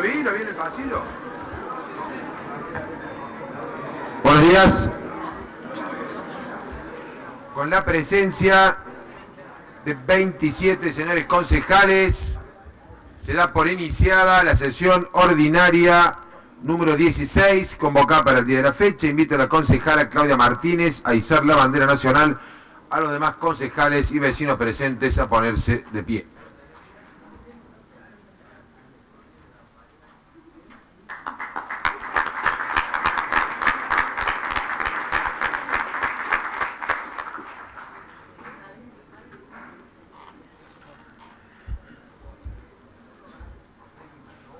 ¿Lo vi en el pasillo? Buenos días. Con la presencia de 27 señores concejales, se da por iniciada la sesión ordinaria número 16, convocada para el día de la fecha. Invito a la concejala Claudia Martínez a izar la bandera nacional, a los demás concejales y vecinos presentes a ponerse de pie.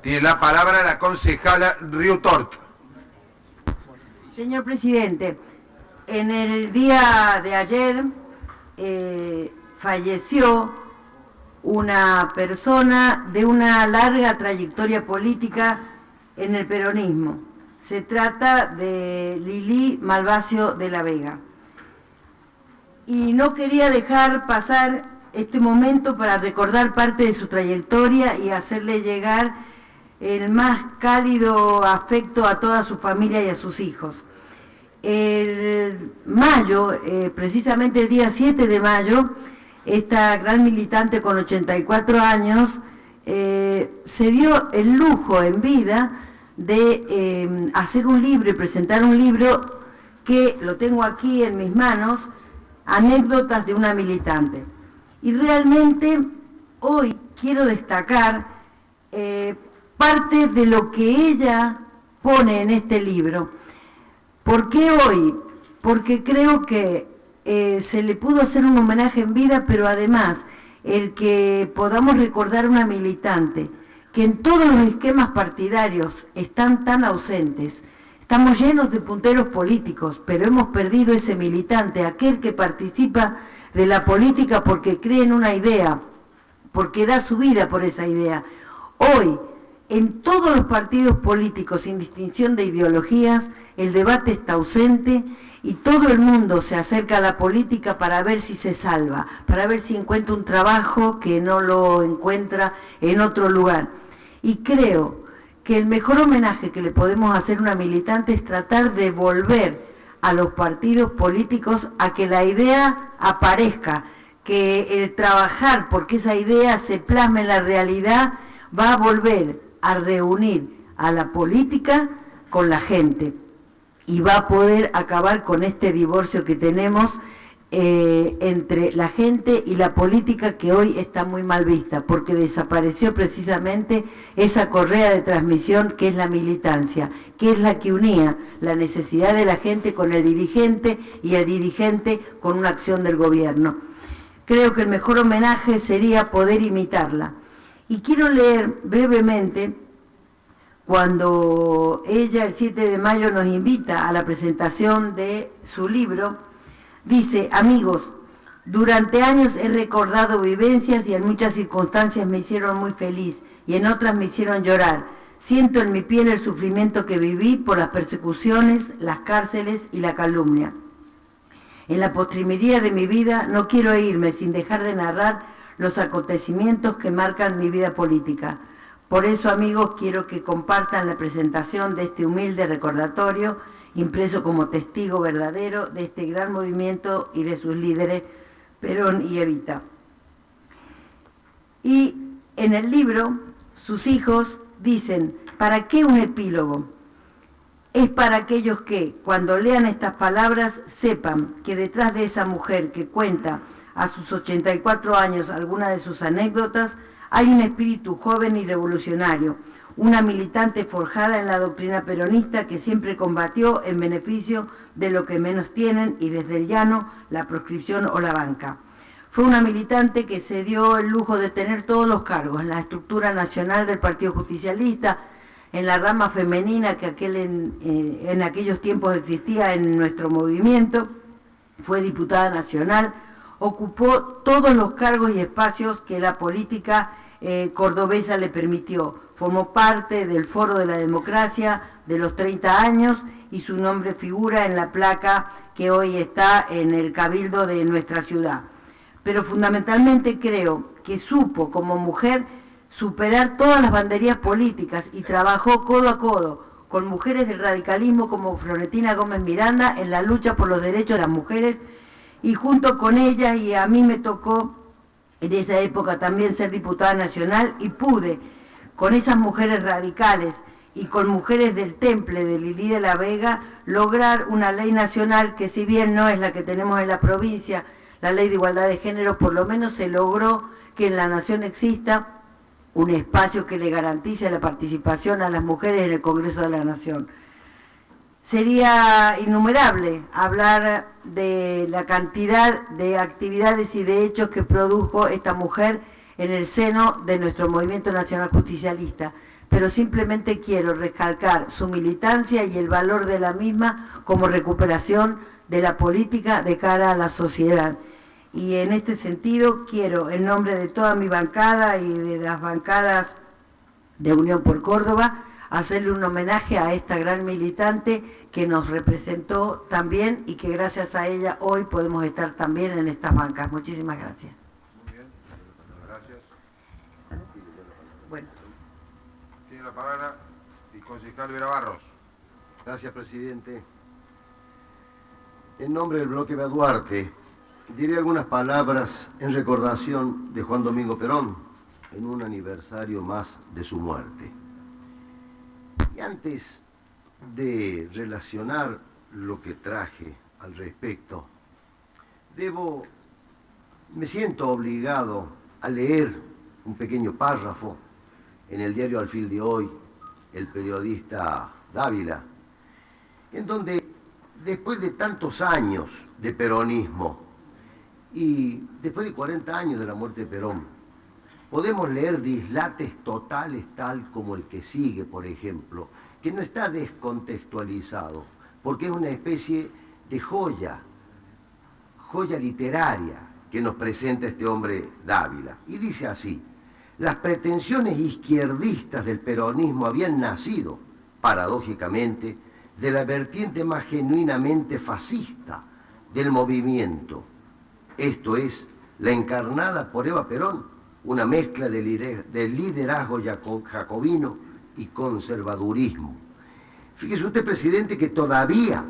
Tiene la palabra la concejala Riutort. Señor presidente, en el día de ayer falleció una persona de una larga trayectoria política en el peronismo. Se trata de Lili Malvacio de la Vega. Y no quería dejar pasar este momento para recordar parte de su trayectoria y hacerle llegar el más cálido afecto a toda su familia y a sus hijos. El mayo, precisamente el día 7 de mayo, esta gran militante con 84 años se dio el lujo en vida de hacer un libro y presentar un libro que lo tengo aquí en mis manos, Anécdotas de una militante. Y realmente hoy quiero destacar parte de lo que ella pone en este libro. ¿Por qué hoy? Porque creo que se le pudo hacer un homenaje en vida, pero además el que podamos recordar una militante que en todos los esquemas partidarios están tan ausentes. Estamos llenos de punteros políticos, pero hemos perdido ese militante, aquel que participa de la política porque cree en una idea, porque da su vida por esa idea. Hoy, en todos los partidos políticos, sin distinción de ideologías, el debate está ausente y todo el mundo se acerca a la política para ver si se salva, para ver si encuentra un trabajo que no lo encuentra en otro lugar. Y creo que el mejor homenaje que le podemos hacer a una militante es tratar de volver a los partidos políticos a que la idea aparezca, que el trabajar porque esa idea se plasme en la realidad va a volver a reunir a la política con la gente y va a poder acabar con este divorcio que tenemos entre la gente y la política, que hoy está muy mal vista porque desapareció precisamente esa correa de transmisión que es la militancia, que es la que unía la necesidad de la gente con el dirigente y el dirigente con una acción del gobierno. Creo que el mejor homenaje sería poder imitarla. Y quiero leer brevemente cuando ella el 7 de mayo nos invita a la presentación de su libro. Dice: amigos, durante años he recordado vivencias y en muchas circunstancias me hicieron muy feliz y en otras me hicieron llorar. Siento en mi piel el sufrimiento que viví por las persecuciones, las cárceles y la calumnia. En la postrimería de mi vida no quiero irme sin dejar de narrar los acontecimientos que marcan mi vida política. Por eso, amigos, quiero que compartan la presentación de este humilde recordatorio, impreso como testigo verdadero de este gran movimiento y de sus líderes, Perón y Evita. Y en el libro, sus hijos dicen: ¿para qué un epílogo? Es para aquellos que, cuando lean estas palabras, sepan que detrás de esa mujer que cuenta a sus 84 años algunas de sus anécdotas, hay un espíritu joven y revolucionario, una militante forjada en la doctrina peronista que siempre combatió en beneficio de lo que menos tienen y desde el llano, la proscripción o la banca. Fue una militante que se dio el lujo de tener todos los cargos en la estructura nacional del Partido Justicialista, en la rama femenina que en aquellos tiempos existía en nuestro movimiento, fue diputada nacional, ocupó todos los cargos y espacios que la política cordobesa le permitió. Formó parte del Foro de la Democracia de los 30 años y su nombre figura en la placa que hoy está en el Cabildo de nuestra ciudad. Pero fundamentalmente creo que supo como mujer superar todas las banderías políticas y trabajó codo a codo con mujeres del radicalismo como Florentina Gómez Miranda en la lucha por los derechos de las mujeres, y junto con ellas, y a mí me tocó en esa época también ser diputada nacional, y pude con esas mujeres radicales y con mujeres del Temple de Lili de la Vega lograr una ley nacional que, si bien no es la que tenemos en la provincia, la ley de igualdad de género, por lo menos se logró que en la nación exista un espacio que le garantice la participación a las mujeres en el Congreso de la Nación. Sería innumerable hablar de la cantidad de actividades y de hechos que produjo esta mujer en el seno de nuestro movimiento nacional justicialista, pero simplemente quiero recalcar su militancia y el valor de la misma como recuperación de la política de cara a la sociedad. Y en este sentido quiero, en nombre de toda mi bancada y de las bancadas de Unión por Córdoba, hacerle un homenaje a esta gran militante que nos representó también y que gracias a ella hoy podemos estar también en estas bancas. Muchísimas gracias. Muy bien, gracias. Bueno. Tiene la palabra el concejal Vera Barros. Gracias, presidente. En nombre del bloque B. Duarte, diré algunas palabras en recordación de Juan Domingo Perón, en un aniversario más de su muerte. Y antes de relacionar lo que traje al respecto, me siento obligado a leer un pequeño párrafo en el diario Alfil de hoy, el periodista Dávila, en donde después de tantos años de peronismo y después de 40 años de la muerte de Perón, podemos leer dislates totales tal como el que sigue, por ejemplo, que no está descontextualizado, porque es una especie de joya literaria que nos presenta este hombre Dávila. Y dice así: las pretensiones izquierdistas del peronismo habían nacido, paradójicamente, de la vertiente más genuinamente fascista del movimiento, esto es, la encarnada por Eva Perón, una mezcla de liderazgo jacobino y conservadurismo. Fíjese usted, presidente, que todavía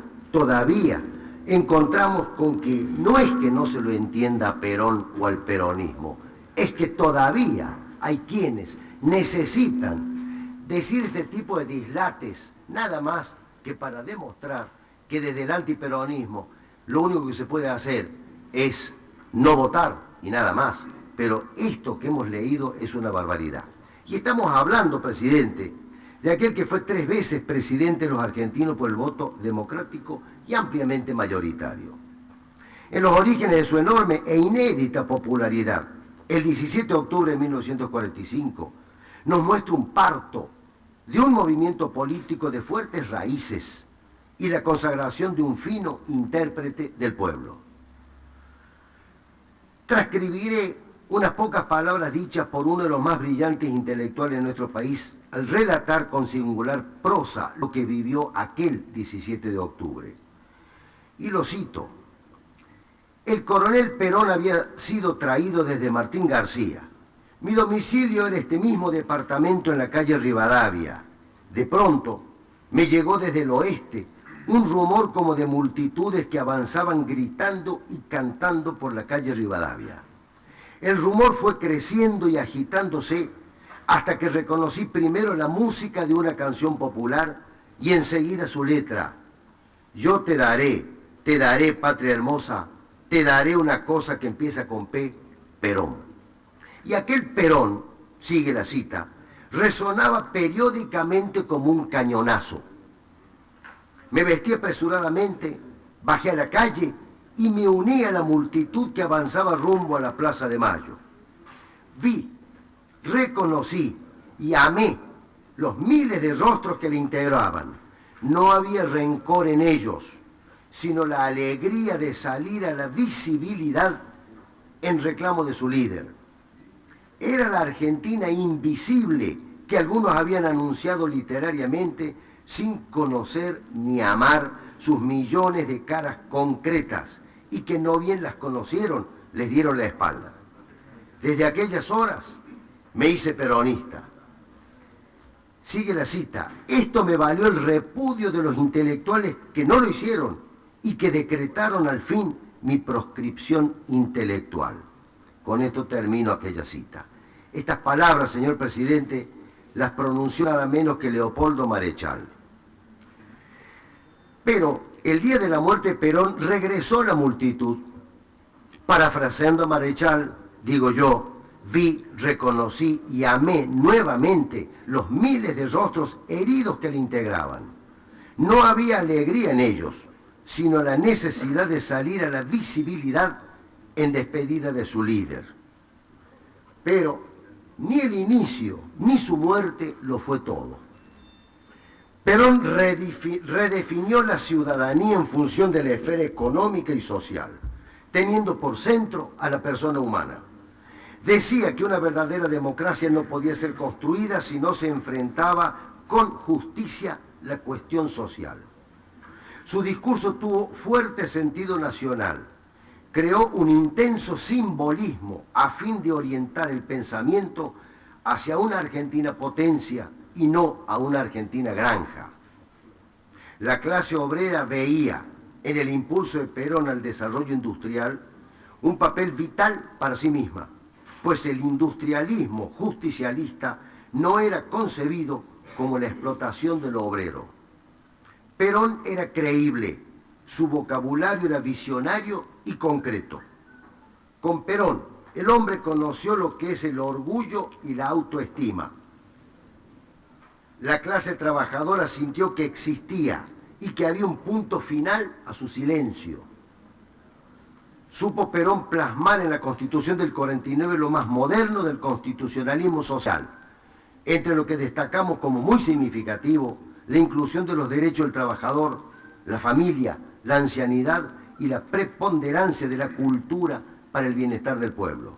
encontramos con que no es que no se lo entienda a Perón o al peronismo, es que todavía hay quienes necesitan decir este tipo de dislates nada más que para demostrar que desde el antiperonismo lo único que se puede hacer es no votar y nada más. Pero esto que hemos leído es una barbaridad. Y estamos hablando, presidente, de aquel que fue 3 veces presidente de los argentinos por el voto democrático y ampliamente mayoritario. En los orígenes de su enorme e inédita popularidad, el 17 de octubre de 1945, nos muestra un parto de un movimiento político de fuertes raíces y la consagración de un fino intérprete del pueblo. Transcribiré unas pocas palabras dichas por uno de los más brillantes intelectuales de nuestro país al relatar con singular prosa lo que vivió aquel 17 de octubre. Y lo cito: el coronel Perón había sido traído desde Martín García. Mi domicilio era este mismo departamento en la calle Rivadavia. De pronto me llegó desde el oeste un rumor como de multitudes que avanzaban gritando y cantando por la calle Rivadavia. El rumor fue creciendo y agitándose hasta que reconocí primero la música de una canción popular y enseguida su letra: yo te daré, patria hermosa, te daré una cosa que empieza con P, Perón. Y aquel Perón, sigue la cita, resonaba periódicamente como un cañonazo. Me vestí apresuradamente, bajé a la calle y me uní a la multitud que avanzaba rumbo a la Plaza de Mayo. Vi, reconocí y amé los miles de rostros que le integraban. No había rencor en ellos, sino la alegría de salir a la visibilidad en reclamo de su líder. Era la Argentina invisible que algunos habían anunciado literariamente sin conocer ni amar sus millones de caras concretas y que no bien las conocieron, les dieron la espalda. Desde aquellas horas Me hice peronista. Sigue la cita. Esto me valió el repudio de los intelectuales que no lo hicieron y que decretaron al fin mi proscripción intelectual. Con esto termino aquella cita. Estas palabras, señor presidente, las pronunció nada menos que Leopoldo Marechal. Pero el día de la muerte de Perón regresó la multitud. Parafraseando a Marechal, digo yo, vi, reconocí y amé nuevamente los miles de rostros heridos que le integraban. No había alegría en ellos, sino la necesidad de salir a la visibilidad en despedida de su líder. Pero ni el inicio ni su muerte lo fue todo. Perón redefinió la ciudadanía en función de la esfera económica y social, teniendo por centro a la persona humana. Decía que una verdadera democracia no podía ser construida si no se enfrentaba con justicia la cuestión social. Su discurso tuvo fuerte sentido nacional. Creó un intenso simbolismo a fin de orientar el pensamiento hacia una Argentina potencia y no a una Argentina granja. La clase obrera veía en el impulso de Perón al desarrollo industrial un papel vital para sí misma, pues el industrialismo justicialista no era concebido como la explotación de lo obrero. Perón era creíble, su vocabulario era visionario y concreto. Con Perón, el hombre conoció lo que es el orgullo y la autoestima. La clase trabajadora sintió que existía y que había un punto final a su silencio. Supo Perón plasmar en la Constitución del 49 lo más moderno del constitucionalismo social, entre lo que destacamos como muy significativo la inclusión de los derechos del trabajador, la familia, la ancianidad y la preponderancia de la cultura para el bienestar del pueblo.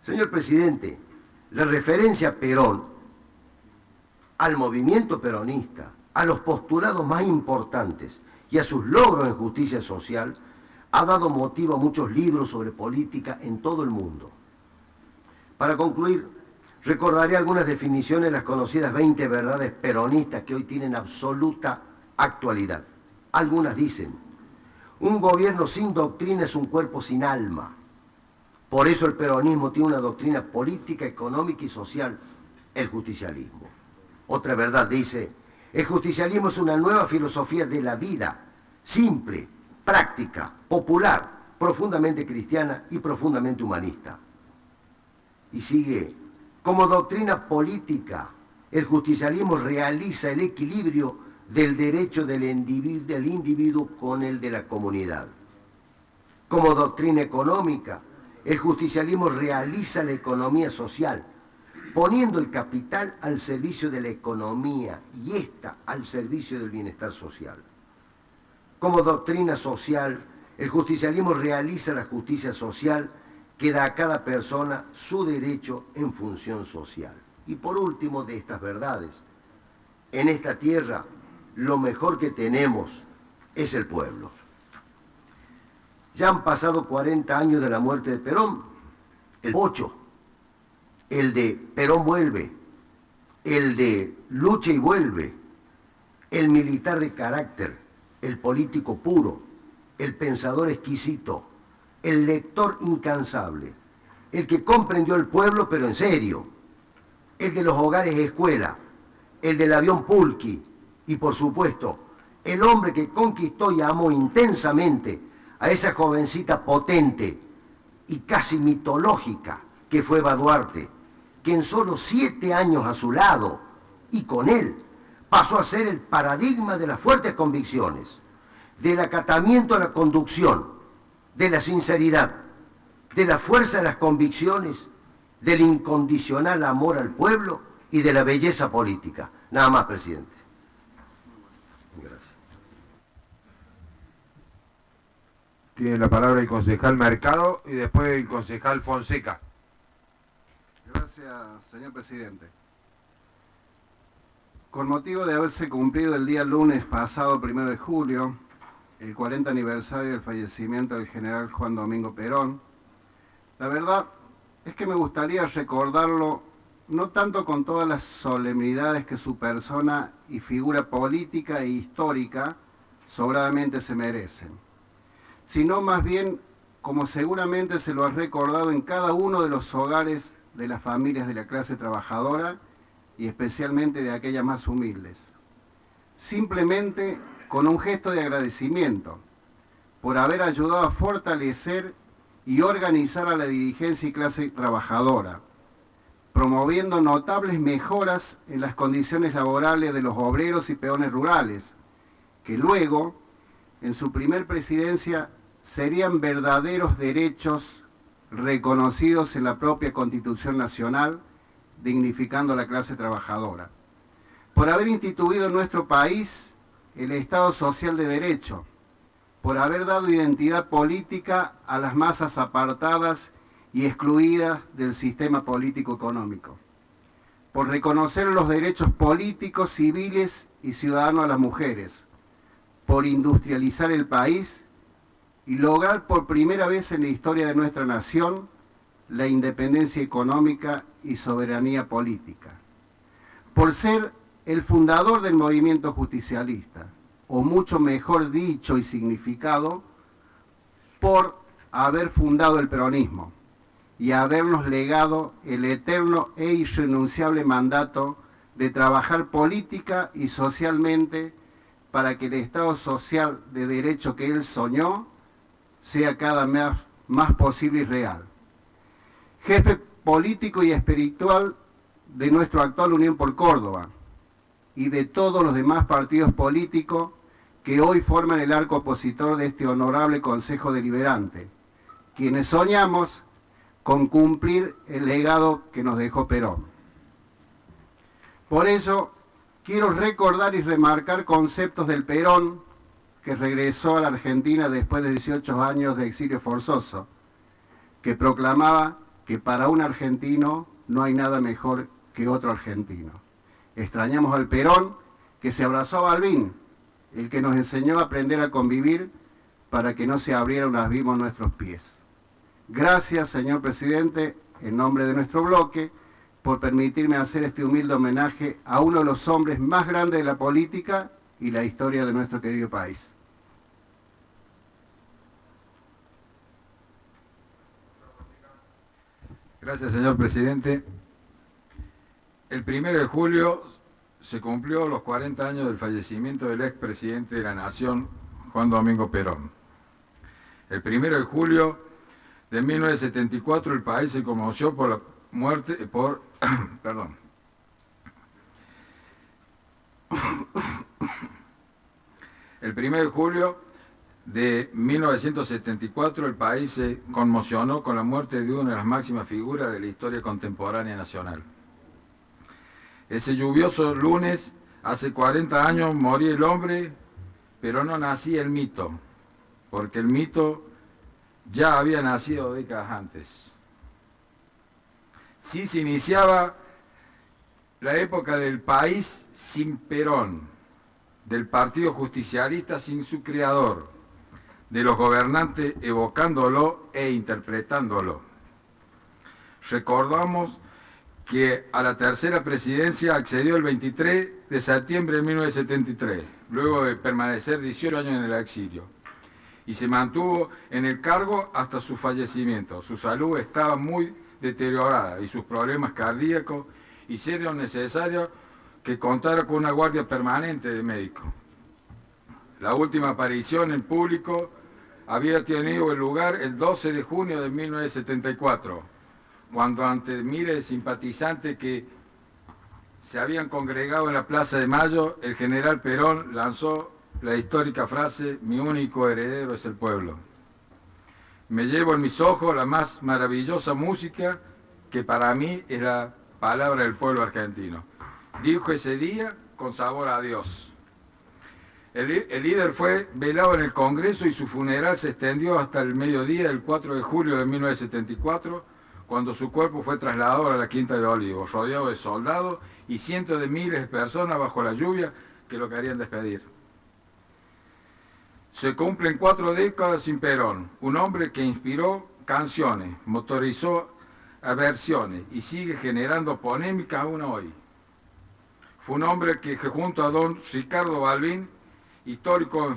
Señor presidente, la referencia a Perón, al movimiento peronista, a los postulados más importantes y a sus logros en justicia social, ha dado motivo a muchos libros sobre política en todo el mundo. Para concluir, recordaré algunas definiciones de las conocidas 20 verdades peronistas que hoy tienen absoluta actualidad. Algunas dicen: un gobierno sin doctrina es un cuerpo sin alma. Por eso el peronismo tiene una doctrina política, económica y social, el justicialismo. Otra verdad dice: el justicialismo es una nueva filosofía de la vida, simple, práctica, popular, profundamente cristiana y profundamente humanista. Y sigue: como doctrina política, el justicialismo realiza el equilibrio del derecho del individuo con el de la comunidad. Como doctrina económica, el justicialismo realiza la economía social, poniendo el capital al servicio de la economía y ésta al servicio del bienestar social. Como doctrina social, el justicialismo realiza la justicia social que da a cada persona su derecho en función social. Y por último de estas verdades, en esta tierra lo mejor que tenemos es el pueblo. Ya han pasado 40 años de la muerte de Perón, el 8, el de Perón vuelve, el de lucha y vuelve, el militar de carácter, el político puro, el pensador exquisito, el lector incansable, el que comprendió el pueblo pero en serio, el de los hogares escuela, el del avión Pulqui y por supuesto el hombre que conquistó y amó intensamente a esa jovencita potente y casi mitológica que fue Eva Duarte, que en solo 7 años a su lado y con él pasó a ser el paradigma de las fuertes convicciones, del acatamiento a la conducción, de la sinceridad, de la fuerza de las convicciones, del incondicional amor al pueblo y de la belleza política. Nada más, presidente. Gracias. Tiene la palabra el concejal Mercado y después el concejal Fonseca. Gracias, señor presidente. Con motivo de haberse cumplido el día lunes pasado, 1 de julio, el 40 aniversario del fallecimiento del general Juan Domingo Perón, la verdad es que me gustaría recordarlo no tanto con todas las solemnidades que su persona y figura política e histórica sobradamente se merecen, sino más bien como seguramente se lo ha recordado en cada uno de los hogares de las familias de la clase trabajadora y especialmente de aquellas más humildes. Simplemente con un gesto de agradecimiento por haber ayudado a fortalecer y organizar a la dirigencia y clase trabajadora, promoviendo notables mejoras en las condiciones laborales de los obreros y peones rurales, que luego, en su primer presidencia, serían verdaderos derechos reconocidos en la propia Constitución Nacional, dignificando a la clase trabajadora. Por haber instituido en nuestro país el Estado Social de Derecho, por haber dado identidad política a las masas apartadas y excluidas del sistema político-económico, por reconocer los derechos políticos, civiles y ciudadanos a las mujeres, por industrializar el país y lograr por primera vez en la historia de nuestra nación la independencia económica y soberanía política, por ser el fundador del movimiento justicialista, o mucho mejor dicho y significado, por haber fundado el peronismo y habernos legado el eterno e irrenunciable mandato de trabajar política y socialmente para que el Estado social de derecho que él soñó sea cada vez más posible y real. Jefe político y espiritual de nuestra actual Unión por Córdoba y de todos los demás partidos políticos que hoy forman el arco opositor de este honorable Consejo Deliberante, quienes soñamos con cumplir el legado que nos dejó Perón. Por eso, quiero recordar y remarcar conceptos del Perón, que regresó a la Argentina después de 18 años de exilio forzoso, que proclamaba que para un argentino no hay nada mejor que otro argentino. Extrañamos al Perón, que se abrazó a Balbín, el que nos enseñó a aprender a convivir para que no se abriera un abismo a nuestros pies. Gracias, señor presidente, en nombre de nuestro bloque, por permitirme hacer este humilde homenaje a uno de los hombres más grandes de la política y la historia de nuestro querido país. Gracias, señor presidente. El 1 de julio se cumplió los 40 años del fallecimiento del expresidente de la Nación, Juan Domingo Perón. El 1 de julio de 1974 el país se conmovió por la muerte, El 1 de julio de 1974 el país se conmocionó con la muerte de una de las máximas figuras de la historia contemporánea nacional. Ese lluvioso lunes, hace 40 años, moría el hombre, pero no nacía el mito, porque el mito ya había nacido décadas antes. Sí se iniciaba la época del país sin Perón, del Partido Justicialista sin su creador, de los gobernantes evocándolo e interpretándolo. Recordamos que a la tercera presidencia accedió el 23 de septiembre de 1973, luego de permanecer 18 años en el exilio, y se mantuvo en el cargo hasta su fallecimiento. Su salud estaba muy deteriorada y sus problemas cardíacos hicieron necesario que contara con una guardia permanente de médicos. La última aparición en público había tenido lugar el 12 de junio de 1974, cuando ante miles de simpatizantes que se habían congregado en la Plaza de Mayo, el general Perón lanzó la histórica frase: "Mi único heredero es el pueblo". Me llevo en mis ojos la más maravillosa música que para mí es la palabra del pueblo argentino. Dijo ese día con sabor a Dios. El líder fue velado en el Congreso y su funeral se extendió hasta el mediodía del 4 de julio de 1974, cuando su cuerpo fue trasladado a la Quinta de Olivos, rodeado de soldados y cientos de miles de personas bajo la lluvia que lo querían despedir. Se cumplen 4 décadas sin Perón, un hombre que inspiró canciones, motorizó aversiones y sigue generando polémica aún hoy. Fue un hombre que junto a don Ricardo Balbín, histórico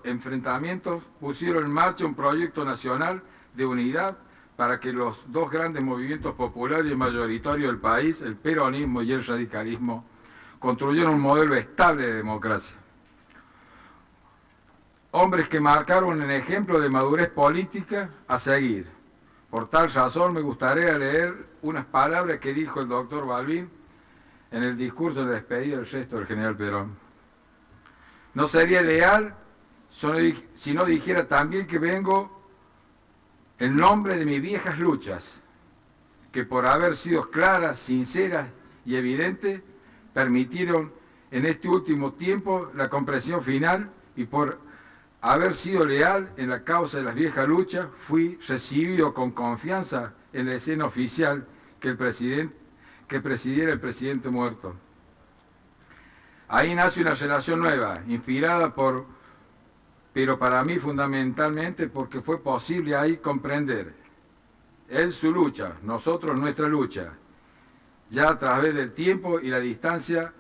enfrentamientos, pusieron en marcha un proyecto nacional de unidad para que los dos grandes movimientos populares y mayoritarios del país, el peronismo y el radicalismo, construyeron un modelo estable de democracia. Hombres que marcaron un ejemplo de madurez política a seguir. Por tal razón me gustaría leer unas palabras que dijo el doctor Balbín en el discurso de despedida del gesto del general Perón. No sería leal si no dijera también que vengo en nombre de mis viejas luchas, que por haber sido claras, sinceras y evidentes, permitieron en este último tiempo la comprensión final, y por haber sido leal en la causa de las viejas luchas, fui recibido con confianza en la escena oficial que presidiera el presidente muerto. Ahí nace una relación nueva, inspirada pero para mí fundamentalmente porque fue posible ahí comprender. Él su lucha, nosotros nuestra lucha, ya a través del tiempo y la distancia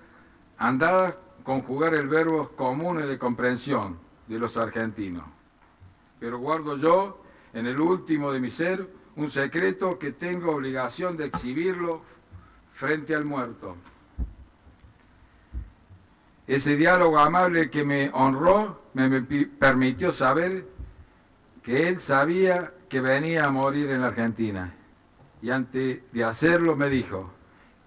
andada, conjugar el verbo común de comprensión de los argentinos. Pero guardo yo, en el último de mi ser, un secreto que tengo obligación de exhibirlo frente al muerto. Ese diálogo amable que me honró me permitió saber que él sabía que venía a morir en la Argentina. Y antes de hacerlo me dijo: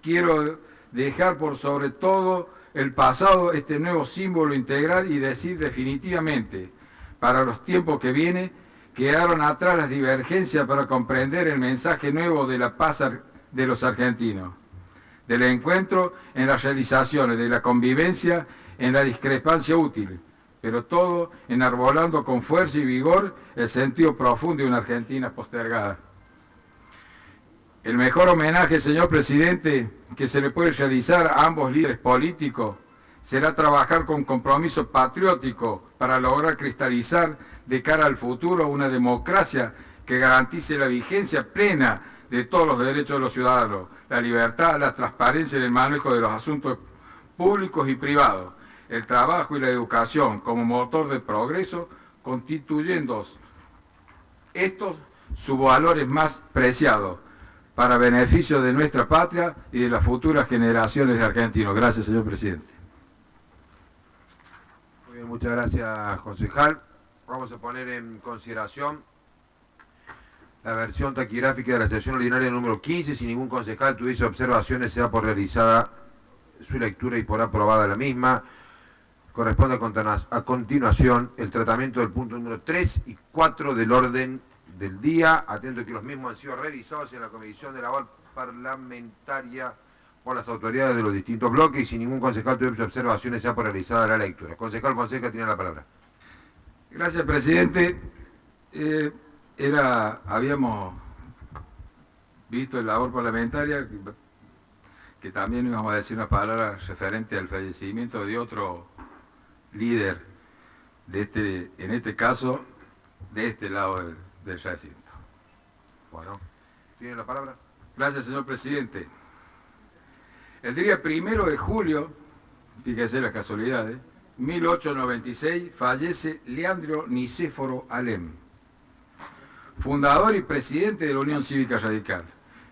quiero dejar por sobre todo el pasado este nuevo símbolo integral y decir definitivamente, para los tiempos que vienen, quedaron atrás las divergencias para comprender el mensaje nuevo de la paz de los argentinos, del encuentro en las realizaciones, de la convivencia en la discrepancia útil, pero todo enarbolando con fuerza y vigor el sentido profundo de una Argentina postergada. El mejor homenaje, señor presidente, que se le puede realizar a ambos líderes políticos será trabajar con compromiso patriótico para lograr cristalizar de cara al futuro una democracia que garantice la vigencia plena de todos los derechos de los ciudadanos, la libertad, la transparencia en el manejo de los asuntos públicos y privados, el trabajo y la educación como motor de progreso, constituyendo estos sus valores más preciados para beneficio de nuestra patria y de las futuras generaciones de argentinos. Gracias, señor presidente. Muy bien, muchas gracias, concejal. Vamos a poner en consideración la versión taquigráfica de la sesión ordinaria número 15. Si ningún concejal tuviese observaciones, se da por realizada su lectura y por aprobada la misma. Corresponde a continuación el tratamiento del punto número 3 y 4 del orden del día, atento que los mismos han sido revisados en la Comisión de Labor Parlamentaria por las autoridades de los distintos bloques, y si ningún concejal tuviese observaciones, se da por realizada la lectura. Concejal Fonseca tiene la palabra. Gracias, presidente. Habíamos visto en la labor parlamentaria que también íbamos a decir una palabra referente al fallecimiento de otro líder, en este caso, de este lado del recinto. Bueno, ¿tiene la palabra? Gracias, señor presidente. El día 1 de julio, fíjese las casualidades, 1896, fallece Leandro Nicéforo Alem, fundador y presidente de la Unión Cívica Radical,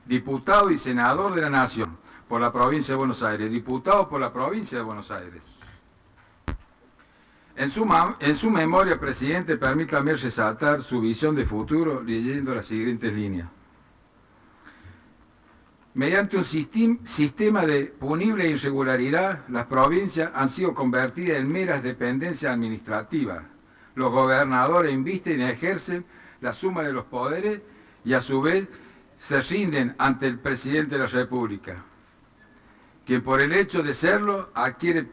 diputado y senador de la Nación por la provincia de Buenos Aires, diputado por la provincia de Buenos Aires. En su memoria, presidente, permítame resaltar su visión de futuro leyendo las siguientes líneas. Mediante un sistema de punible irregularidad, las provincias han sido convertidas en meras dependencias administrativas. Los gobernadores invisten y ejercen la suma de los poderes y a su vez se rinden ante el presidente de la República, quien por el hecho de serlo adquiere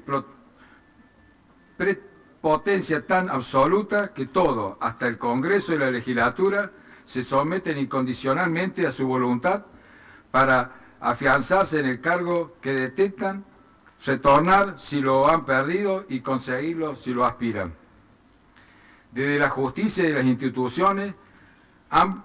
potencia tan absoluta que todo, hasta el Congreso y la legislatura, se someten incondicionalmente a su voluntad para afianzarse en el cargo que detestan, retornar si lo han perdido y conseguirlo si lo aspiran. Desde la justicia y las instituciones han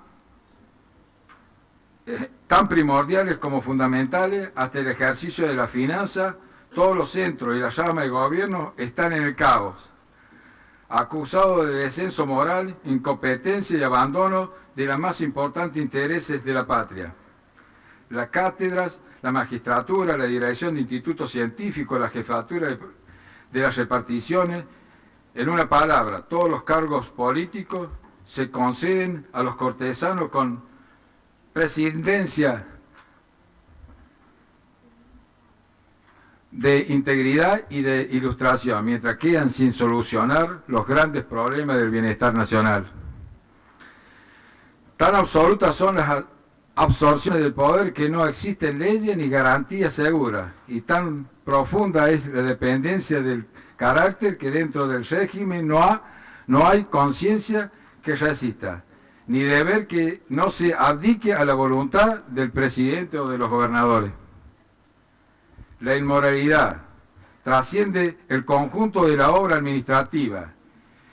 tan primordiales como fundamentales hasta el ejercicio de la finanza. Todos los centros y la llama de gobierno están en el caos, acusados de descenso moral, incompetencia y abandono de los más importantes intereses de la patria. Las cátedras, la magistratura, la dirección de institutos científicos, la jefatura de las reparticiones, en una palabra, todos los cargos políticos se conceden a los cortesanos con presidencia de integridad y de ilustración, mientras quedan sin solucionar los grandes problemas del bienestar nacional. Tan absolutas son las absorciones del poder que no existen leyes ni garantías seguras, y tan profunda es la dependencia del carácter que dentro del régimen no hay conciencia que resista, ni deber que no se abdique a la voluntad del presidente o de los gobernadores. La inmoralidad trasciende el conjunto de la obra administrativa,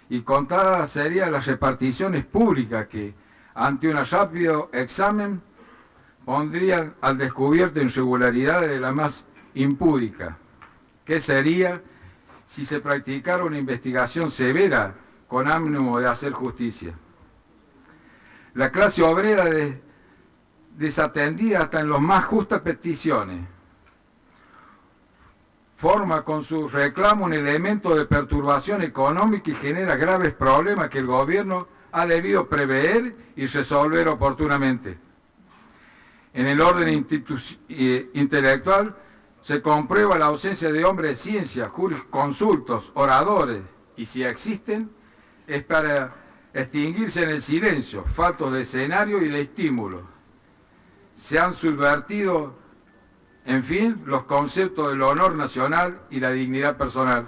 y contadas serían las reparticiones públicas que, ante un rápido examen, pondrían al descubierto irregularidades de la más impúdica. ¿Qué sería si se practicara una investigación severa con ánimo de hacer justicia? La clase obrera desatendida hasta en las más justas peticiones, forma con su reclamo un elemento de perturbación económica y genera graves problemas que el gobierno ha debido prever y resolver oportunamente. En el orden intelectual se comprueba la ausencia de hombres de ciencia, jurisconsultos, oradores, y si existen, es para extinguirse en el silencio, faltos de escenario y de estímulo. Se han subvertido, en fin, los conceptos del honor nacional y la dignidad personal.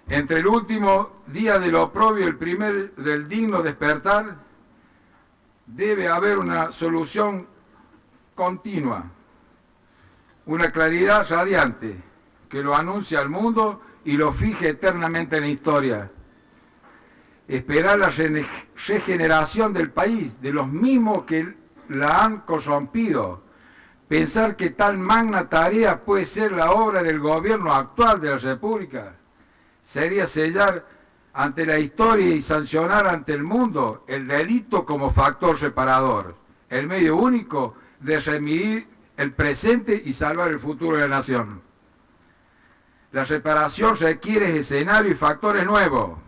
Entre el último día del oprobio y el primer del digno despertar, debe haber una solución continua, una claridad radiante que lo anuncie al mundo y lo fije eternamente en la historia. Esperar la regeneración del país, de los mismos que la han corrompido. Pensar que tal magna tarea puede ser la obra del gobierno actual de la República sería sellar ante la historia y sancionar ante el mundo el delito como factor reparador, el medio único de remidir el presente y salvar el futuro de la nación. La reparación requiere escenarios y factores nuevos,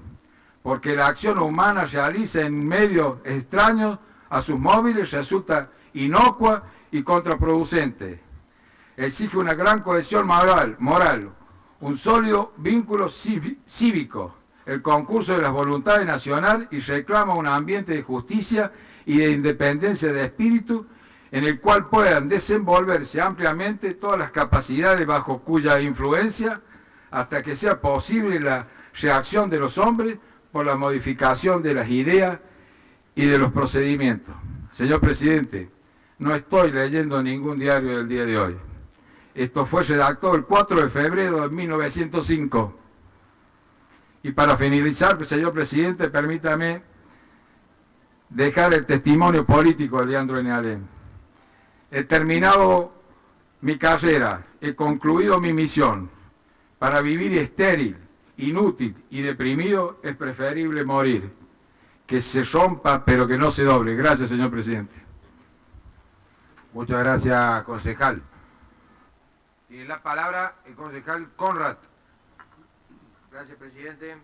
porque la acción humana realiza en medios extraños a sus móviles resulta inocua y contraproducente. Exige una gran cohesión moral, un sólido vínculo cívico, el concurso de las voluntades nacionales, y reclama un ambiente de justicia y de independencia de espíritu en el cual puedan desenvolverse ampliamente todas las capacidades bajo cuya influencia, hasta que sea posible la reacción de los hombres por la modificación de las ideas y de los procedimientos. Señor presidente, no estoy leyendo ningún diario del día de hoy. Esto fue redactado el 4 de febrero de 1905. Y para finalizar, señor presidente, permítame dejar el testimonio político de Leandro N. Alem. He terminado mi carrera, he concluido mi misión. Para vivir estéril, inútil y deprimido es preferible morir. Que se rompa, pero que no se doble. Gracias, señor presidente. Muchas gracias, concejal. Tiene la palabra el concejal Conrad. Gracias, presidente.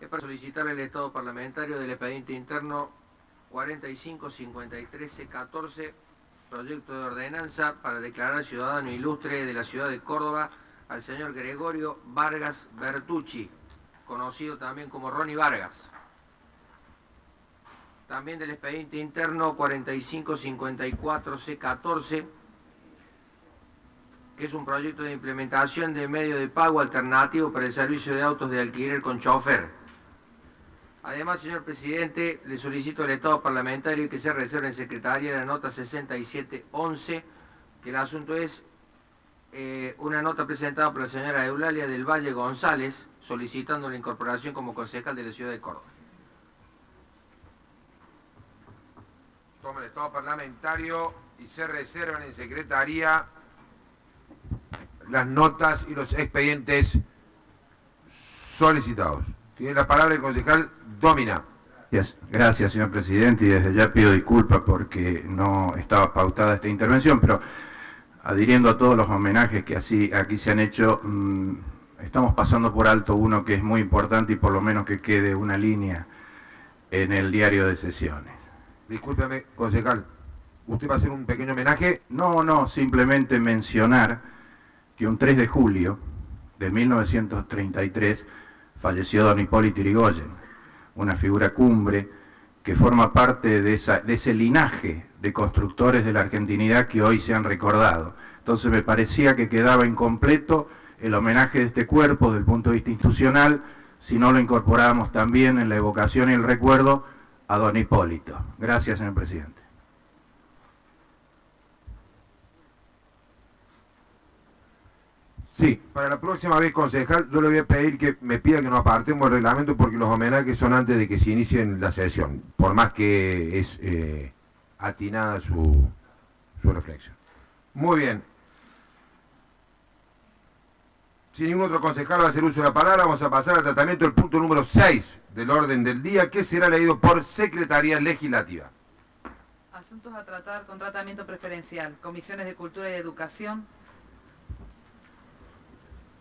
Es para solicitar el estado parlamentario del expediente interno 4553C14, proyecto de ordenanza para declarar ciudadano ilustre de la ciudad de Córdoba al señor Gregorio Vargas Bertucci, conocido también como Ronnie Vargas. También del expediente interno 4554C14, que es un proyecto de implementación de medio de pago alternativo para el servicio de autos de alquiler con chofer. Además, señor presidente, le solicito al estado parlamentario que se reserve en secretaría la nota 6711, que el asunto es una nota presentada por la señora Eulalia del Valle González, solicitando la incorporación como concejal de la ciudad de Córdoba. Tome Estado parlamentario y se reservan en secretaría las notas y los expedientes solicitados. Tiene la palabra el concejal Domina. Gracias, señor presidente, y desde ya pido disculpas porque no estaba pautada esta intervención, pero adhiriendo a todos los homenajes que aquí se han hecho, estamos pasando por alto uno que es muy importante y por lo menos que quede una línea en el diario de sesiones. Discúlpeme, concejal, ¿usted va a hacer un pequeño homenaje? No, simplemente mencionar que un 3 de julio de 1933 falleció don Hipólito Yrigoyen, una figura cumbre que forma parte de ese linaje de constructores de la argentinidad que hoy se han recordado. Entonces me parecía que quedaba incompleto el homenaje de este cuerpo desde el punto de vista institucional si no lo incorporábamos también en la evocación y el recuerdo a don Hipólito. Gracias, señor presidente. Sí, para la próxima vez, concejal, yo le voy a pedir que me pida que nos apartemos del reglamento porque los homenajes son antes de que se inicie la sesión, por más que es atinada su reflexión. Muy bien. Si ningún otro concejal va a hacer uso de la palabra, vamos a pasar al tratamiento del punto número 6 del orden del día, que será leído por Secretaría Legislativa. Asuntos a tratar con tratamiento preferencial. Comisiones de Cultura y Educación.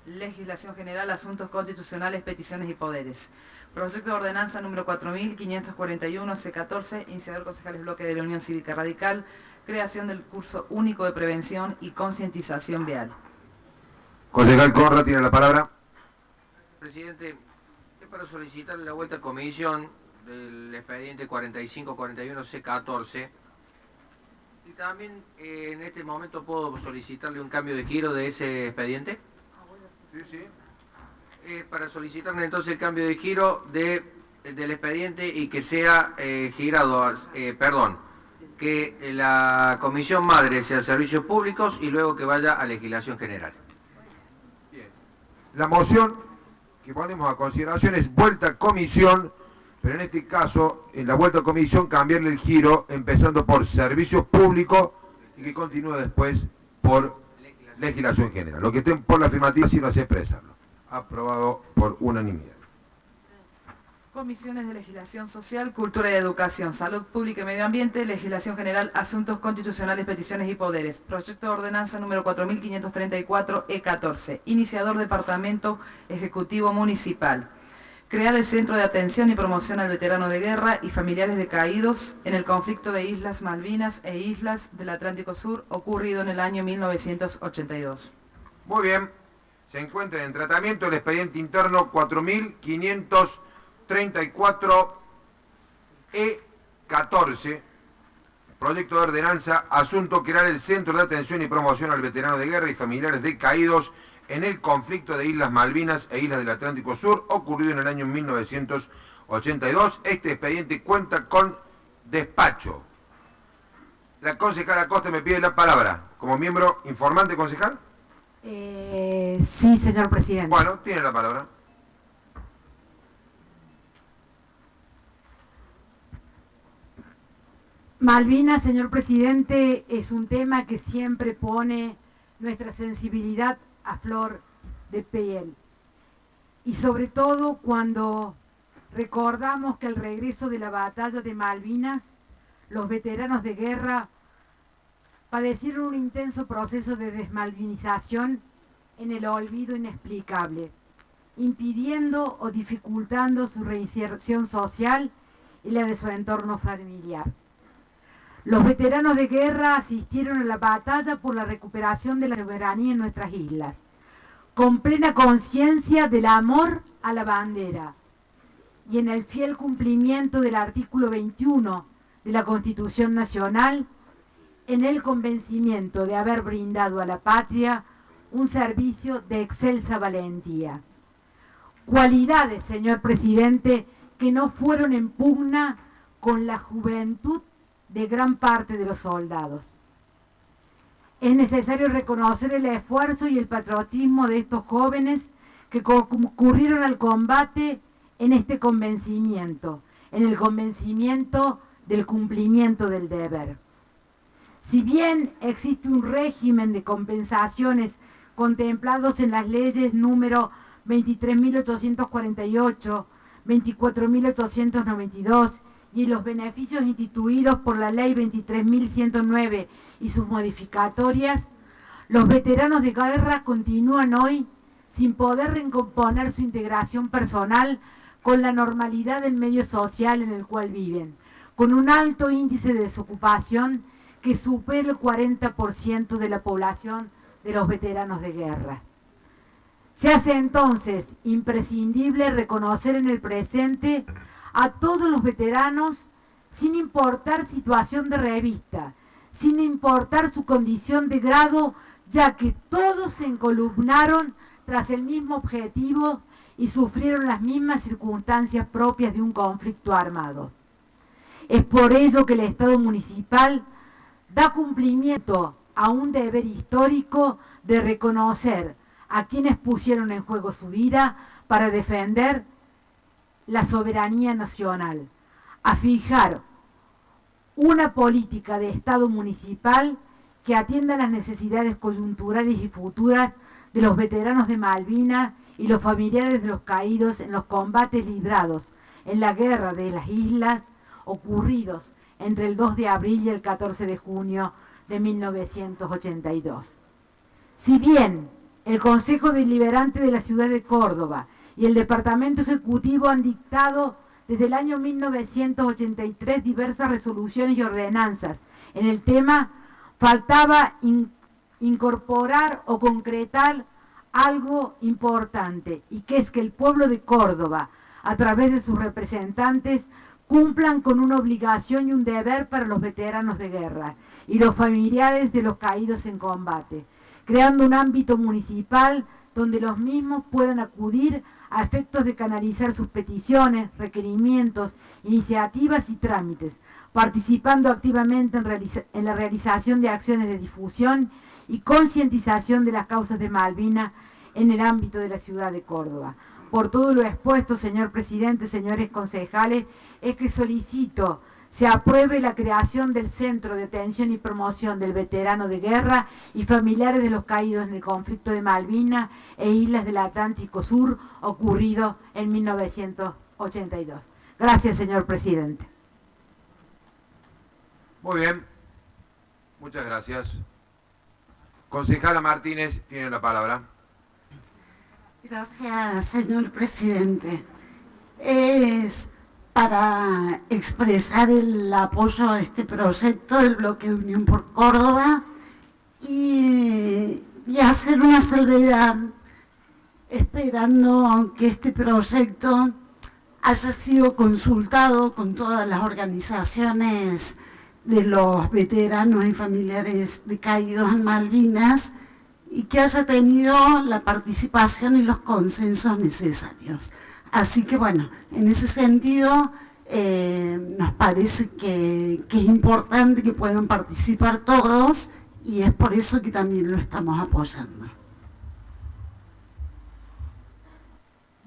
Legislación General, Asuntos Constitucionales, Peticiones y Poderes. Proyecto de Ordenanza número 4541, C14, iniciador concejales bloque de la Unión Cívica Radical, creación del curso único de prevención y concientización vial. Concejal Corra tiene la palabra. Presidente, es para solicitarle la vuelta a comisión del expediente 4541, C14. Y también en este momento puedo solicitarle un cambio de giro de ese expediente. Sí. Para solicitarle entonces el cambio de giro del expediente y que sea girado, que la comisión madre sea servicios públicos y luego que vaya a legislación general. Bien. La moción que ponemos a consideración es vuelta a comisión, pero en este caso, en la vuelta a comisión, cambiarle el giro empezando por servicios públicos y que continúe después por legislación general. Lo que estén por la afirmativa, si no hace expresarlo. Aprobado por unanimidad. Comisiones de Legislación Social, Cultura y Educación, Salud Pública y Medio Ambiente, Legislación General, Asuntos Constitucionales, Peticiones y Poderes. Proyecto de Ordenanza número 4534, E14. Iniciador Departamento Ejecutivo Municipal. Crear el Centro de Atención y Promoción al Veterano de Guerra y Familiares de Caídos en el conflicto de Islas Malvinas e Islas del Atlántico Sur ocurrido en el año 1982. Muy bien. Se encuentra en tratamiento el expediente interno 4534 E14. Proyecto de ordenanza, asunto crear el Centro de Atención y Promoción al Veterano de Guerra y Familiares de Caídos en el conflicto de Islas Malvinas e Islas del Atlántico Sur, ocurrido en el año 1982. Este expediente cuenta con despacho. La concejala Acosta me pide la palabra. Como miembro informante, concejal. Sí, señor presidente. Bueno, tiene la palabra. Malvinas, señor presidente, es un tema que siempre pone nuestra sensibilidad a flor de piel. Y sobre todo cuando recordamos que al regreso de la batalla de Malvinas, los veteranos de guerra padecieron un intenso proceso de desmalvinización en el olvido inexplicable, impidiendo o dificultando su reinserción social y la de su entorno familiar. Los veteranos de guerra asistieron a la batalla por la recuperación de la soberanía en nuestras islas, con plena conciencia del amor a la bandera y en el fiel cumplimiento del artículo 21 de la Constitución Nacional, en el convencimiento de haber brindado a la patria un servicio de excelsa valentía. Cualidades, señor presidente, que no fueron en pugna con la juventud de gran parte de los soldados. Es necesario reconocer el esfuerzo y el patriotismo de estos jóvenes que concurrieron al combate en este convencimiento, en el convencimiento del cumplimiento del deber. Si bien existe un régimen de compensaciones contemplados en las leyes número 23.848, 24.892 y los beneficios instituidos por la ley 23.109 y sus modificatorias, los veteranos de guerra continúan hoy sin poder recomponer su integración personal con la normalidad del medio social en el cual viven, con un alto índice de desocupación que supera el 40% de la población de los veteranos de guerra. Se hace entonces imprescindible reconocer en el presente a todos los veteranos sin importar situación de revista, sin importar su condición de grado, ya que todos se encolumnaron tras el mismo objetivo y sufrieron las mismas circunstancias propias de un conflicto armado. Es por ello que el Estado municipal da cumplimiento a un deber histórico de reconocer a quienes pusieron en juego su vida para defender la soberanía nacional, a fijar una política de Estado municipal que atienda las necesidades coyunturales y futuras de los veteranos de Malvinas y los familiares de los caídos en los combates librados en la Guerra de las Islas ocurridos entre el 2 de abril y el 14 de junio de 1982. Si bien el Consejo Deliberante de la Ciudad de Córdoba y el Departamento Ejecutivo han dictado desde el año 1983 diversas resoluciones y ordenanzas en el tema, faltaba incorporar o concretar algo importante, y que es que el pueblo de Córdoba, a través de sus representantes, cumplan con una obligación y un deber para los veteranos de guerra y los familiares de los caídos en combate, creando un ámbito municipal donde los mismos puedan acudir a efectos de canalizar sus peticiones, requerimientos, iniciativas y trámites, participando activamente en la realización de acciones de difusión y concientización de las causas de Malvinas en el ámbito de la ciudad de Córdoba. Por todo lo expuesto, señor presidente, señores concejales, es que solicito se apruebe la creación del Centro de Atención y Promoción del Veterano de Guerra y familiares de los caídos en el conflicto de Malvinas e Islas del Atlántico Sur ocurrido en 1982. Gracias, señor presidente. Muy bien. Muchas gracias. Concejala Martínez tiene la palabra. Gracias, señor presidente. Es para expresar el apoyo a este proyecto del Bloque de Unión por Córdoba y hacer una salvedad esperando que este proyecto haya sido consultado con todas las organizaciones de los veteranos y familiares de caídos en Malvinas y que haya tenido la participación y los consensos necesarios. Así que bueno, en ese sentido nos parece que es importante que puedan participar todos y es por eso que también lo estamos apoyando.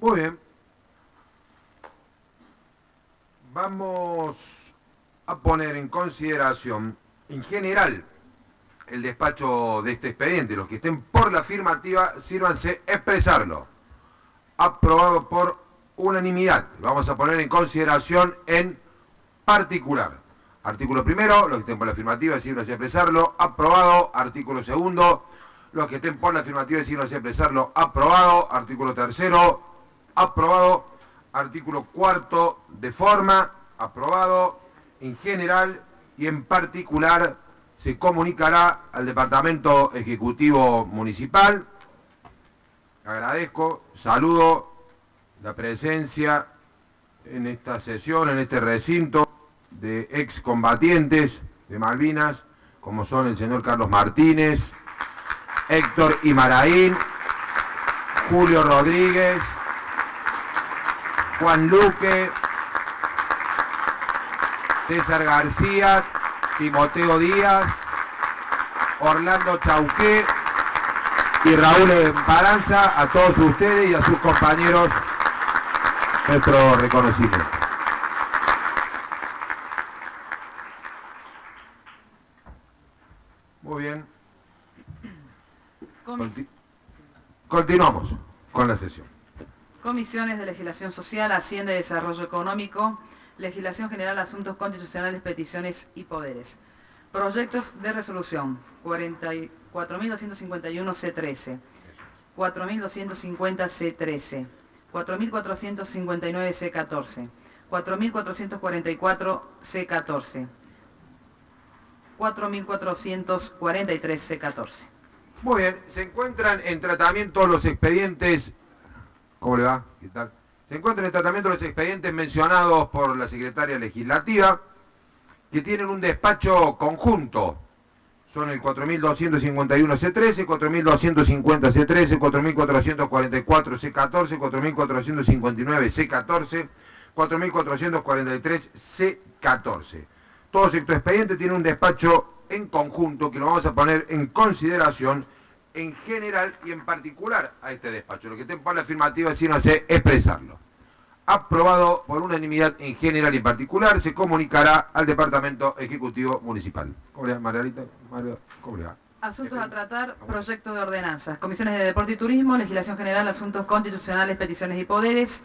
Muy bien. Vamos a poner en consideración, en general, el despacho de este expediente. Los que estén por la afirmativa, sírvanse expresarlo. Aprobado por unanimidad. Vamos a poner en consideración en particular. Artículo primero, los que estén por la afirmativa, sírvanse a expresarlo. Aprobado. Artículo segundo, los que estén por la afirmativa, sírvanse a expresarlo. Aprobado. Artículo tercero, aprobado. Artículo cuarto, de forma, aprobado. En general y en particular se comunicará al Departamento Ejecutivo Municipal. Agradezco, saludo la presencia en esta sesión, en este recinto, de excombatientes de Malvinas, como son el señor Carlos Martínez, Héctor Imaraín, Julio Rodríguez, Juan Luque, César García, Timoteo Díaz, Orlando Chauqué y Raúl Emparanza. A todos ustedes y a sus compañeros nuestro reconocimiento. Continuamos con la sesión. Comisiones de Legislación Social, Hacienda y Desarrollo Económico, Legislación General, Asuntos Constitucionales, Peticiones y Poderes. Proyectos de resolución 4.251-C13, 4.250-C13, 4.459-C14, 4.444-C14, 4.443-C14. Muy bien, se encuentran en tratamiento los expedientes. ¿Cómo le va? ¿Qué tal? Se encuentran en tratamiento los expedientes mencionados por la secretaria legislativa, que tienen un despacho conjunto. Son el 4.251-C13, 4.250-C13, 4.444-C14, 4.459-C14, 4.443-C14. Todos estos expedientes tienen un despacho en conjunto que lo vamos a poner en consideración en general y en particular a este despacho. Lo que estén por la afirmativa sino hace expresarlo. Aprobado por unanimidad en general y en particular, se comunicará al Departamento Ejecutivo Municipal. ¿Cómo le va, Margarita? Mario, ¿cómo le va? Asuntos a tratar, proyecto de ordenanzas. Comisiones de Deporte y Turismo, Legislación General, Asuntos Constitucionales, Peticiones y Poderes.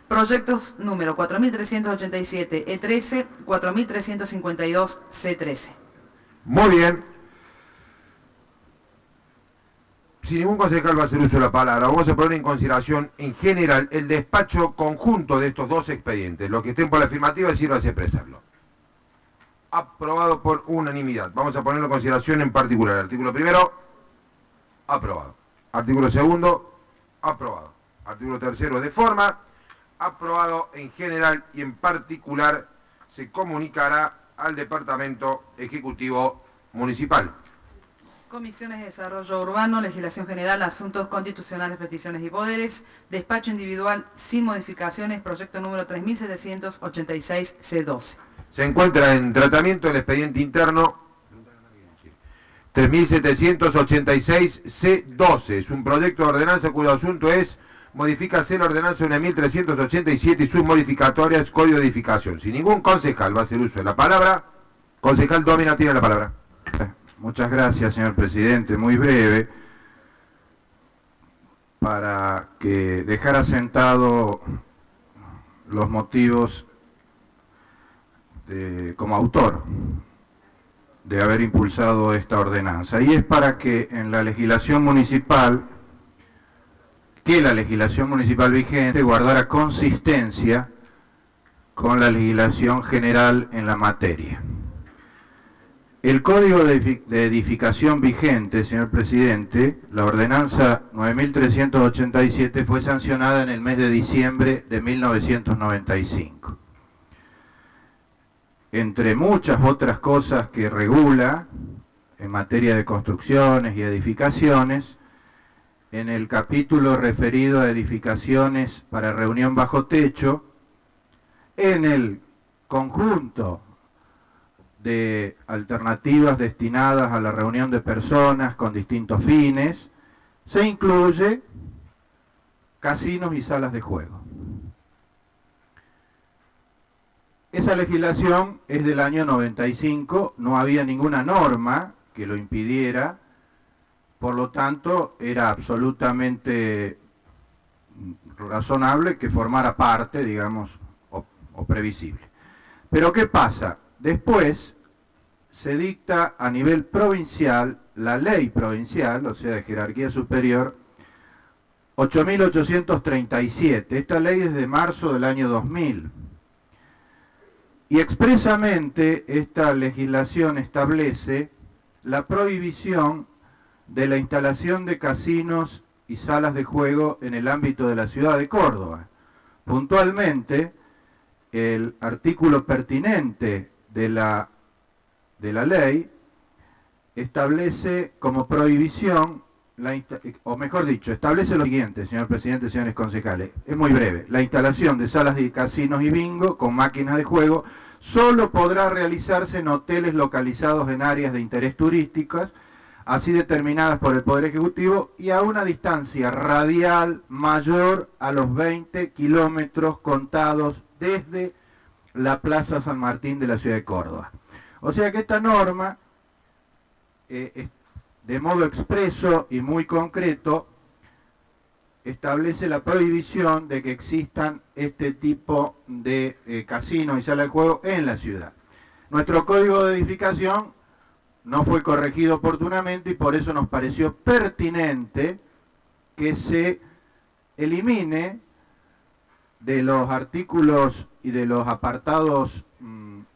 Proyectos número 4.387-E13, 4.352-C13. Muy bien. Si ningún concejal va a hacer uso de la palabra, vamos a poner en consideración en general el despacho conjunto de estos dos expedientes. Los que estén por la afirmativa sirva a expresarlo. Aprobado por unanimidad. Vamos a ponerlo en consideración en particular. Artículo primero, aprobado. Artículo segundo, aprobado. Artículo tercero, de forma, aprobado en general y en particular, se comunicará al Departamento Ejecutivo Municipal. Comisiones de Desarrollo Urbano, Legislación General, Asuntos Constitucionales, Peticiones y Poderes. Despacho individual sin modificaciones, proyecto número 3.786-C12. Se encuentra en tratamiento el expediente interno 3.786-C12. Es un proyecto de ordenanza cuyo asunto es modifícase la ordenanza 1.387 y sus modificatorias, código de edificación. Si ningún concejal va a hacer uso de la palabra, concejal Domina tiene la palabra. Muchas gracias, señor presidente. Muy breve, para que dejar asentado los motivos como autor de haber impulsado esta ordenanza. Y es para que en la legislación municipal, vigente guardara consistencia con la legislación general en la materia. El Código de Edificación vigente, señor presidente, la ordenanza 9.387 fue sancionada en el mes de diciembre de 1995. Entre muchas otras cosas que regula en materia de construcciones y edificaciones, en el capítulo referido a edificaciones para reunión bajo techo, en el conjunto de alternativas destinadas a la reunión de personas con distintos fines, se incluye casinos y salas de juego. Esa legislación es del año 95, no había ninguna norma que lo impidiera, por lo tanto era absolutamente razonable que formara parte, digamos, o previsible. Pero ¿qué pasa? Después se dicta a nivel provincial la ley provincial, o sea, de jerarquía superior, 8.837. Esta ley es de marzo del año 2000. Y expresamente esta legislación establece la prohibición de la instalación de casinos y salas de juego en el ámbito de la ciudad de Córdoba. Puntualmente, el artículo pertinente de la ley establece como prohibición, o mejor dicho, establece lo siguiente, señor presidente, señores concejales, es muy breve: la instalación de salas de casinos y bingo con máquinas de juego solo podrá realizarse en hoteles localizados en áreas de interés turísticas, así determinadas por el Poder Ejecutivo, y a una distancia radial mayor a los 20 kilómetros contados desde la Plaza San Martín de la ciudad de Córdoba. O sea que esta norma, de modo expreso y muy concreto, establece la prohibición de que existan este tipo de casinos y salas de juego en la ciudad. Nuestro código de edificación no fue corregido oportunamente y por eso nos pareció pertinente que se elimine de los artículos y de los apartados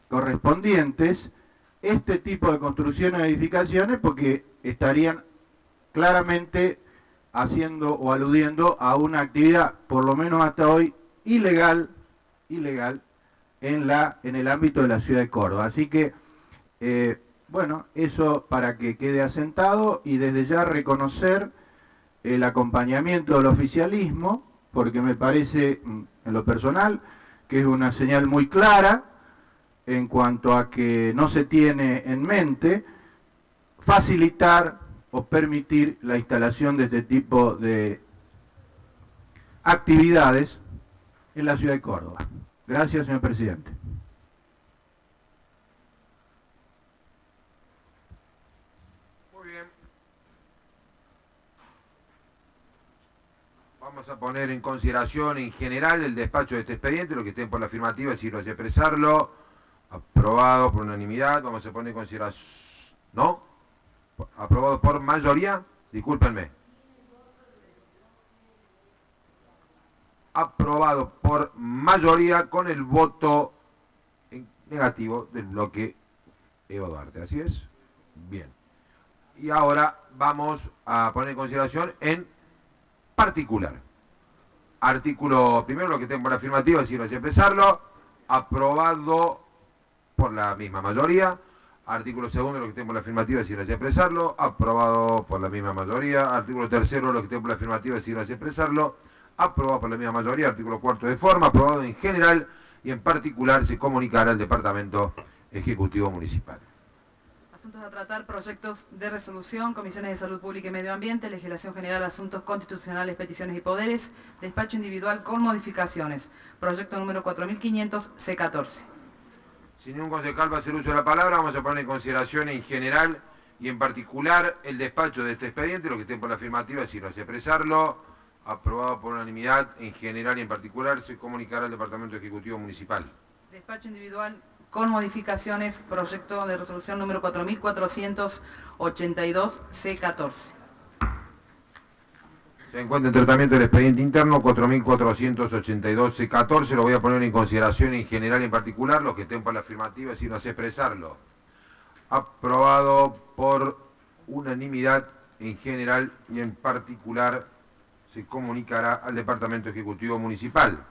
correspondientes este tipo de construcciones o edificaciones, porque estarían claramente haciendo o aludiendo a una actividad, por lo menos hasta hoy, ilegal en el ámbito de la ciudad de Córdoba. Así que, bueno, eso para que quede asentado y desde ya reconocer el acompañamiento del oficialismo, porque me parece, en lo personal, que es una señal muy clara en cuanto a que no se tiene en mente facilitar o permitir la instalación de este tipo de actividades en la ciudad de Córdoba. Gracias, señor presidente. Muy bien. Vamos a poner en consideración en general el despacho de este expediente, lo que estén por la afirmativa, si no hace expresarlo. Aprobado por unanimidad. Vamos a poner en consideración... ¿No? Aprobado por mayoría. Discúlpenme. Aprobado por mayoría con el voto negativo del bloque Eva Duarte. ¿Así es? Bien. Y ahora vamos a poner en consideración en particular. Artículo primero, lo que tengo por la afirmativa, si no hace expresarlo. Aprobado por la misma mayoría. Artículo segundo, lo que tengo por la afirmativa, si no hace expresarlo. Aprobado por la misma mayoría. Artículo tercero, lo que tengo por la afirmativa, si no hace expresarlo. Aprobado por la misma mayoría. Artículo cuarto de forma. Aprobado en general y en particular se comunicará al Departamento Ejecutivo Municipal. Asuntos a tratar, proyectos de resolución, comisiones de salud pública y medio ambiente, legislación general, asuntos constitucionales, peticiones y poderes, despacho individual con modificaciones. Proyecto número 4500, C14. Si ningún concejal va a hacer uso de la palabra, vamos a poner en consideración en general y en particular el despacho de este expediente, lo que estén por la afirmativa, si no hace expresarlo. Aprobado por unanimidad, en general y en particular se comunicará al Departamento Ejecutivo Municipal. Despacho individual con modificaciones, proyecto de resolución número 4482, C14. Se encuentra en tratamiento del expediente interno 4482 C14, lo voy a poner en consideración en general y en particular, los que estén por la afirmativa, si no hace expresarlo. Aprobado por unanimidad en general y en particular se comunicará al Departamento Ejecutivo Municipal.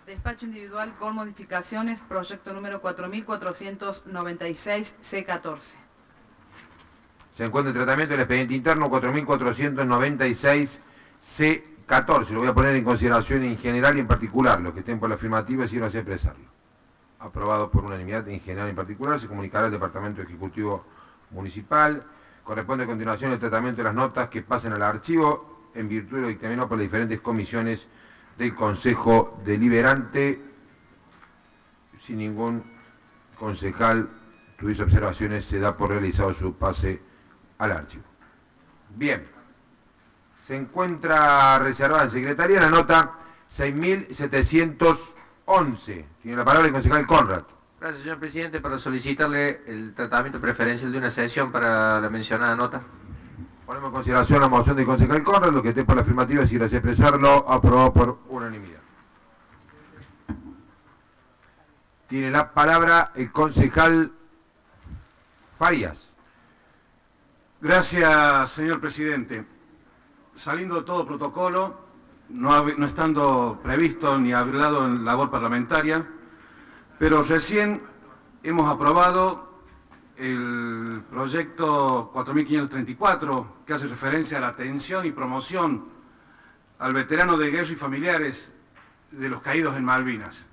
Despacho individual con modificaciones, proyecto número 4496, C14. Se encuentra en tratamiento del expediente interno 4496 C14. Lo voy a poner en consideración en general y en particular, los que estén por la afirmativa, si no hace expresarlo. Aprobado por unanimidad en general y en particular, se comunicará al Departamento Ejecutivo Municipal. Corresponde a continuación el tratamiento de las notas que pasen al archivo en virtud de lo dictaminado por las diferentes comisiones del Consejo Deliberante. Si ningún concejal tuviese observaciones, se da por realizado su pase al archivo. Bien. Se encuentra reservada en Secretaría la nota 6711. Tiene la palabra el concejal Conrad. Gracias, señor presidente, para solicitarle el tratamiento preferencial de una sesión para la mencionada nota. Ponemos en consideración la moción del concejal Conrad, lo que esté por la afirmativa, si desea expresarlo, aprobado por unanimidad. Tiene la palabra el concejal Farías. Gracias, señor presidente. Saliendo de todo protocolo, no estando previsto ni hablado en labor parlamentaria, pero recién hemos aprobado el proyecto 4534, que hace referencia a la atención y promoción al veterano de guerra y familiares de los caídos en Malvinas.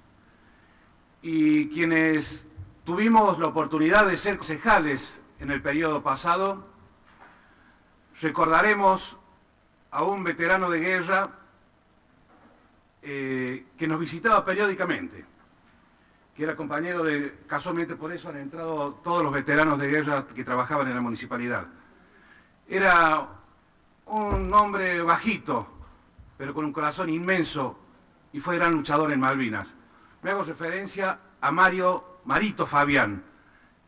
Y quienes tuvimos la oportunidad de ser concejales en el periodo pasado, recordaremos a un veterano de guerra que nos visitaba periódicamente, que era compañero de... Casualmente por eso han entrado todos los veteranos de guerra que trabajaban en la municipalidad. Era un hombre bajito, pero con un corazón inmenso y fue gran luchador en Malvinas. Me hago referencia a Marito Fabián,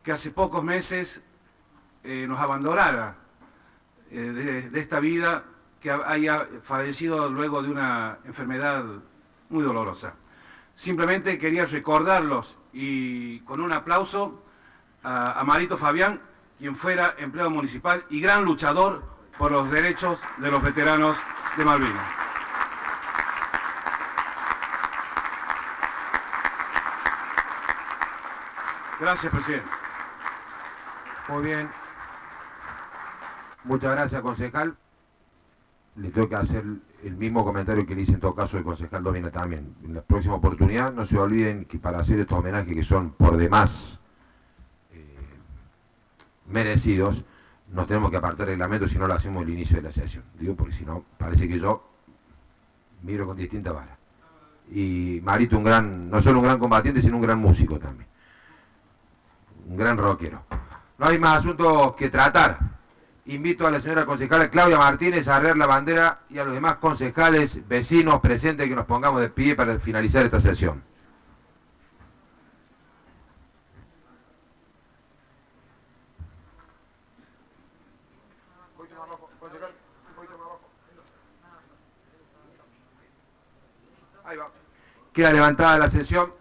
que hace pocos meses nos abandonara de esta vida, que haya fallecido luego de una enfermedad muy dolorosa. Simplemente quería recordarlos y con un aplauso a Marito Fabián, quien fuera empleado municipal y gran luchador por los derechos de los veteranos de Malvinas. Gracias, presidente. Muy bien. Muchas gracias, concejal. Le tengo que hacer el mismo comentario que le hice en todo caso el concejal Domina también. En la próxima oportunidad no se olviden que para hacer estos homenajes que son por demás merecidos, nos tenemos que apartar del reglamento si no lo hacemos al inicio de la sesión. Digo porque si no, parece que yo miro con distinta vara. Y Marito no solo un gran combatiente, sino un gran músico también. Un gran rockero. No hay más asuntos que tratar. Invito a la señora concejala Claudia Martínez a arrear la bandera y a los demás concejales, vecinos presentes que nos pongamos de pie para finalizar esta sesión. Ahí va. Queda levantada la sesión.